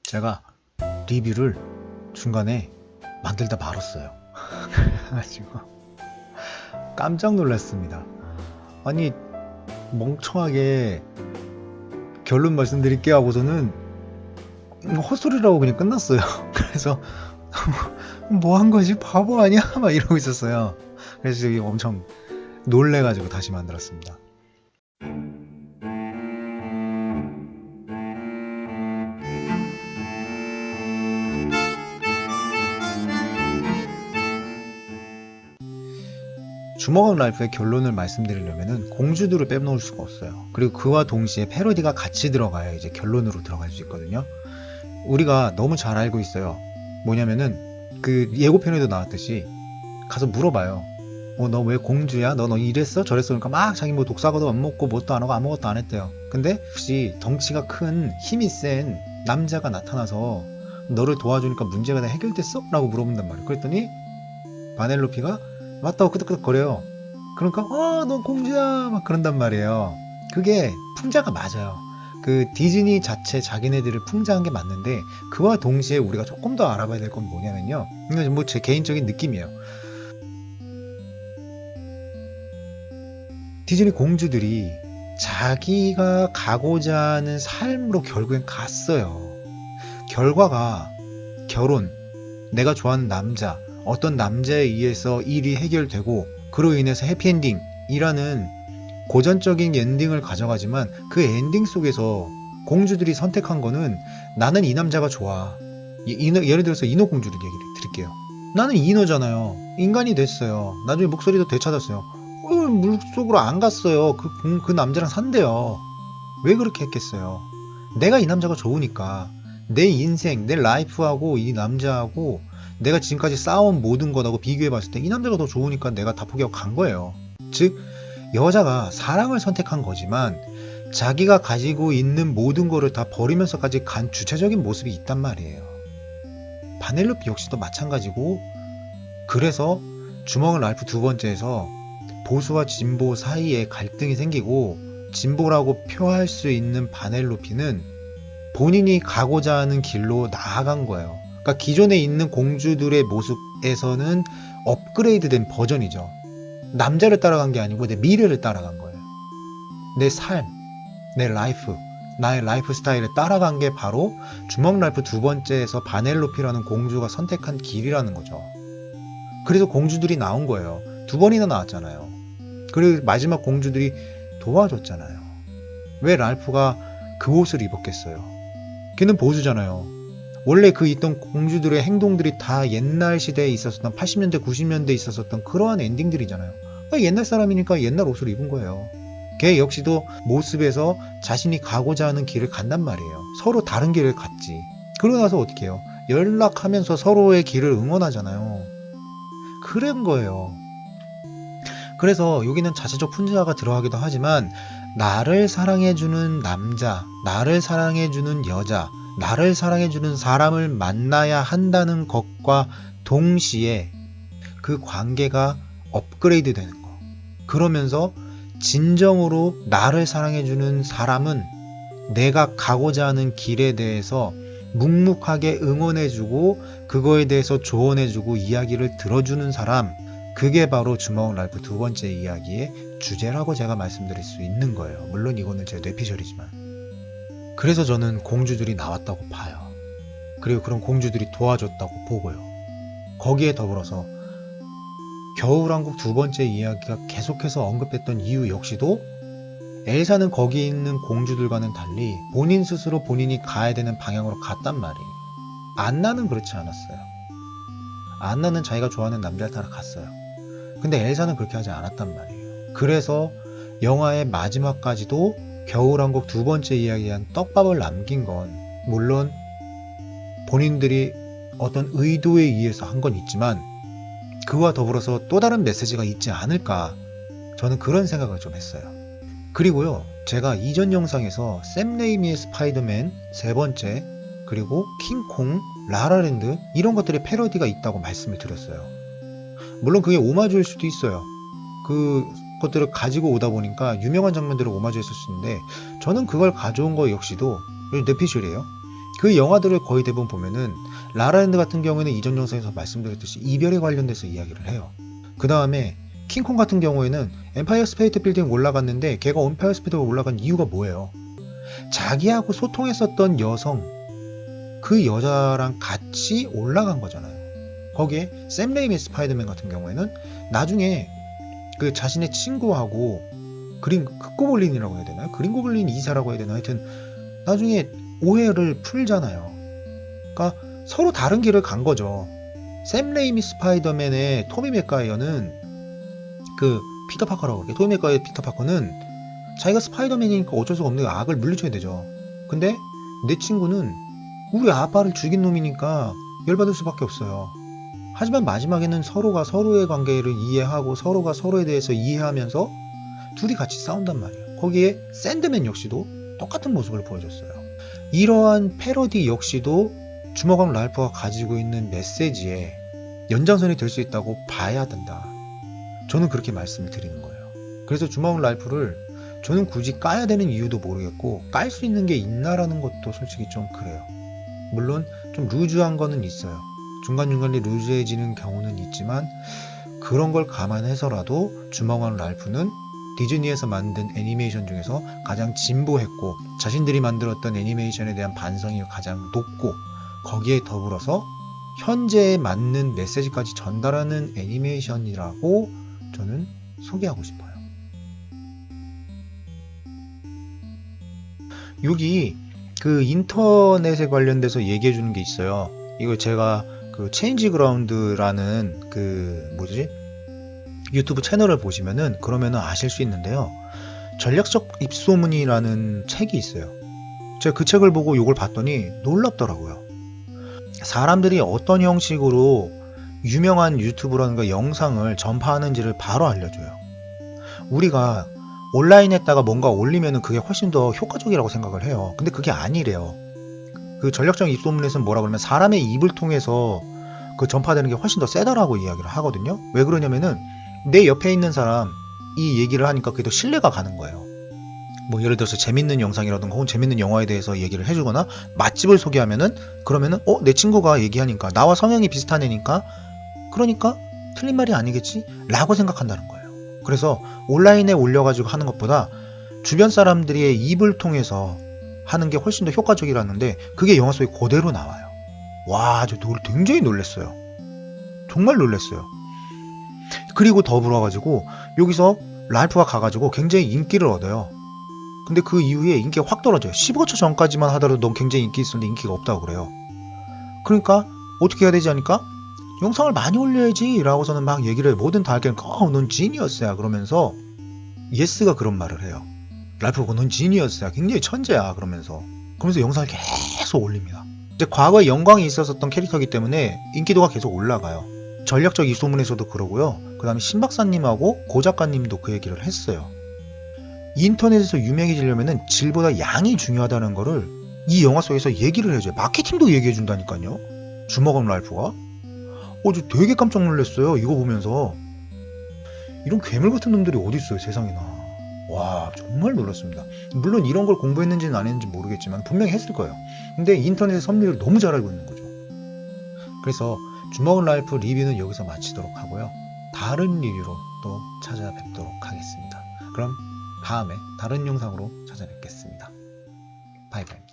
제가 리뷰를 중간에 만들다 말았어요. 그래가지고 깜짝 놀랐습니다. 아니 멍청하게 결론 말씀드릴게요 하고서는 헛소리라고 그냥 끝났어요. 그래서 뭐 한 거지? 바보 아니야? 막 이러고 있었어요. 그래서 엄청 놀래가지고 다시 만들었습니다. 주먹왕 라이프의 결론을 말씀드리려면은 공주들을 빼놓을 수가 없어요. 그리고 그와 동시에 패러디가 같이 들어가야 이제 결론으로 들어갈 수 있거든요. 우리가 너무 잘 알고 있어요. 뭐냐면은 그 예고편에도 나왔듯이 가서 물어봐요. 너 왜 공주야? 너 이랬어? 저랬어? 그러니까 막 자기 뭐 독사과도 안 먹고 뭣도 안 하고 아무것도 안 했대요. 근데 혹시 덩치가 큰 힘이 센 남자가 나타나서 너를 도와주니까 문제가 다 해결됐어? 라고 물어본단 말이에요. 그랬더니 바넬로피가 맞다고 끄덕끄덕거려요. 그러니까 너 공주야 막 그런단 말이에요. 그게 풍자가 맞아요. 그 디즈니 자체 자기네들을 풍자한 게 맞는데 그와 동시에 우리가 조금 더 알아봐야 될 건 뭐냐면요. 이건 뭐 제 개인적인 느낌이에요. 디즈니 공주들이 자기가 가고자 하는 삶으로 결국엔 갔어요. 결과가 결혼, 내가 좋아하는 남자, 어떤 남자에 의해서 일이 해결되고 그로 인해서 해피엔딩이라는 고전적인 엔딩을 가져가지만 그 엔딩 속에서 공주들이 선택한 거는 나는 이 남자가 좋아. 예를 들어서 인어공주들 얘기를 드릴게요. 나는 인어잖아요. 인간이 됐어요. 나중에 목소리도 되찾았어요. 물속으로 안 갔어요. 그 남자랑 산대요. 왜 그렇게 했겠어요? 내가 이 남자가 좋으니까 내 인생, 내 라이프하고 이 남자하고 내가 지금까지 쌓아온 모든 것하고 비교해봤을 때 이 남자가 더 좋으니까 내가 다 포기하고 간 거예요. 즉 여자가 사랑을 선택한 거지만 자기가 가지고 있는 모든 거를 다 버리면서까지 간 주체적인 모습이 있단 말이에요. 바넬로피 역시도 마찬가지고, 그래서 주먹은 라이프 두 번째에서 보수와 진보 사이에 갈등이 생기고 진보라고 표할 수 있는 바넬로피는 본인이 가고자 하는 길로 나아간 거예요. 그러니까 기존에 있는 공주들의 모습에서는 업그레이드된 버전이죠. 남자를 따라간 게 아니고 내 미래를 따라간 거예요. 내 삶, 내 라이프, 나의 라이프 스타일을 따라간 게 바로 주먹 라이프 두 번째에서 바넬로피라는 공주가 선택한 길이라는 거죠. 그래서 공주들이 나온 거예요. 두 번이나 나왔잖아요. 그리고 마지막 공주들이 도와줬잖아요. 왜 랄프가 그 옷을 입었겠어요? 걔는 보수잖아요. 원래 그 있던 공주들의 행동들이 다 옛날 시대에 있었던 80년대 90년대에 있었던 그러한 엔딩들이잖아요. 옛날 사람이니까 옛날 옷을 입은 거예요. 걔 역시도 모습에서 자신이 가고자 하는 길을 간단 말이에요. 서로 다른 길을 갔지. 그러고 나서 어떻게 해요? 연락하면서 서로의 길을 응원하잖아요. 그런 거예요. 그래서 여기는 자체적 풍자가 들어가기도 하지만 나를 사랑해주는 남자, 나를 사랑해주는 여자, 나를 사랑해주는 사람을 만나야 한다는 것과 동시에 그 관계가 업그레이드 되는 거. 그러면서 진정으로 나를 사랑해주는 사람은 내가 가고자 하는 길에 대해서 묵묵하게 응원해주고 그거에 대해서 조언해주고 이야기를 들어주는 사람, 그게 바로 주먹 라이프 두 번째 이야기의 주제라고 제가 말씀드릴 수 있는 거예요. 물론 이거는 제 뇌피셜이지만. 그래서 저는 공주들이 나왔다고 봐요. 그리고 그런 공주들이 도와줬다고 보고요. 거기에 더불어서 겨울왕국 두 번째 이야기가 계속해서 언급됐던 이유 역시도 엘사는 거기 있는 공주들과는 달리 본인 스스로 본인이 가야 되는 방향으로 갔단 말이에요. 안나는 그렇지 않았어요. 안나는 자기가 좋아하는 남자를 따라 갔어요. 근데 엘사는 그렇게 하지 않았단 말이에요. 그래서 영화의 마지막까지도 겨울왕국 두 번째 이야기에 대한 떡밥을 남긴 건 물론 본인들이 어떤 의도에 의해서 한 건 있지만 그와 더불어서 또 다른 메시지가 있지 않을까, 저는 그런 생각을 좀 했어요. 그리고요, 제가 이전 영상에서 샘 레이미의 스파이더맨 세 번째, 그리고 킹콩, 라라랜드 이런 것들의 패러디가 있다고 말씀을 드렸어요. 물론 그게 오마주일 수도 있어요. 그 것들을 가지고 오다 보니까 유명한 장면들을 오마주했을 수 있는데 저는 그걸 가져온 거 역시도 뇌피셜이에요. 그 영화들을 거의 대부분 보면은 라라랜드 같은 경우에는 이전 영상에서 말씀드렸듯이 이별에 관련돼서 이야기를 해요. 그 다음에 킹콩 같은 경우에는 엠파이어 스테이트 빌딩 올라갔는데 걔가 엠파이어 스테이트 올라간 이유가 뭐예요? 자기하고 소통했었던 여성, 그 여자랑 같이 올라간 거잖아요. 거기에 샘 레이미 스파이더맨 같은 경우에는 나중에 그 자신의 친구하고 흑고블린이라고 해야 되나요? 그린 고블린 이사라고 해야 되나? 하여튼 나중에 오해를 풀잖아요. 그러니까 서로 다른 길을 간 거죠. 샘 레이미 스파이더맨의 토미 맥과이어는 그 피터 파커라고 할게요. 토미 맥과이어 피터 파커는 자기가 스파이더맨이니까 어쩔 수가 없는 악을 물리쳐야 되죠. 근데 내 친구는 우리 아빠를 죽인 놈이니까 열받을 수밖에 없어요. 하지만 마지막에는 서로가 서로의 관계를 이해하고 서로가 서로에 대해서 이해하면서 둘이 같이 싸운단 말이에요. 거기에 샌드맨 역시도 똑같은 모습을 보여줬어요. 이러한 패러디 역시도 주먹왕 랄프가 가지고 있는 메시지에 연장선이 될 수 있다고 봐야 된다. 저는 그렇게 말씀을 드리는 거예요. 그래서 주먹왕 랄프를 저는 굳이 까야 되는 이유도 모르겠고 깔 수 있는 게 있나라는 것도 솔직히 좀 그래요. 물론 좀 루즈한 거는 있어요. 중간중간에 루즈해지는 경우는 있지만 그런 걸 감안해서라도 주먹왕 랄프는 디즈니에서 만든 애니메이션 중에서 가장 진보했고 자신들이 만들었던 애니메이션에 대한 반성이 가장 높고 거기에 더불어서 현재에 맞는 메시지까지 전달하는 애니메이션이라고 저는 소개하고 싶어요. 여기 그 인터넷에 관련돼서 얘기해 주는 게 있어요. 이거 제가 그 체인지 그라운드라는 그 유튜브 채널을 보시면은 그러면은 아실 수 있는데요. 전략적 입소문이라는 책이 있어요. 제가 그 책을 보고 이걸 봤더니 놀랍더라고요. 사람들이 어떤 형식으로 유명한 유튜브라든가 영상을 전파하는지를 바로 알려줘요. 우리가 온라인에다가 뭔가 올리면은 그게 훨씬 더 효과적이라고 생각을 해요. 근데 그게 아니래요. 그 전략적 입소문에서는 뭐라 그러면 사람의 입을 통해서 그 전파되는 게 훨씬 더 세다라고 이야기를 하거든요. 왜 그러냐면은 내 옆에 있는 사람 이 얘기를 하니까 그게 더 신뢰가 가는 거예요. 뭐 예를 들어서 재밌는 영상이라든가 혹은 재밌는 영화에 대해서 얘기를 해주거나 맛집을 소개하면은 그러면은 내 친구가 얘기하니까 나와 성향이 비슷한 애니까 그러니까 틀린 말이 아니겠지? 라고 생각한다는 거예요. 그래서 온라인에 올려가지고 하는 것보다 주변 사람들의 입을 통해서 하는 게 훨씬 더 효과적이라는데 그게 영화 속에 그대로 나와요. 와, 저 굉장히 놀랐어요. 정말 놀랐어요. 그리고 더불어가지고 여기서 랄프가 가가지고 굉장히 인기를 얻어요. 근데 그 이후에 인기가 확 떨어져요. 15초 전까지만 하더라도 넌 굉장히 인기 있었는데 인기가 없다고 그래요. 그러니까 어떻게 해야 되지 하니까 영상을 많이 올려야지 라고서는 막 얘기를 해요. 뭐든 다 할게는 넌 지니어스야 그러면서 예스가 그런 말을 해요. 랄프가 넌 지니어스야 굉장히 천재야 그러면서 영상을 계속 올립니다. 이제 과거에 영광이 있었던 캐릭터이기 때문에 인기도가 계속 올라가요. 전략적 입소문에서도 그러고요. 그 다음에 신박사님하고 고 작가님도 그 얘기를 했어요. 인터넷에서 유명해지려면 질보다 양이 중요하다는 거를 이 영화 속에서 얘기를 해줘요. 마케팅도 얘기해준다니까요. 주먹왕 랄프가. 저 되게 깜짝 놀랐어요. 이거 보면서. 이런 괴물 같은 놈들이 어디 있어요, 세상에나. 와, 정말 놀랐습니다. 물론 이런 걸 공부했는지는 안 했는지 모르겠지만 분명히 했을 거예요. 근데 인터넷의 섭리를 너무 잘 알고 있는 거죠. 그래서 주먹왕 랄프 리뷰는 여기서 마치도록 하고요. 다른 리뷰로 또 찾아뵙도록 하겠습니다. 그럼 다음에 다른 영상으로 찾아뵙겠습니다. 바이바이.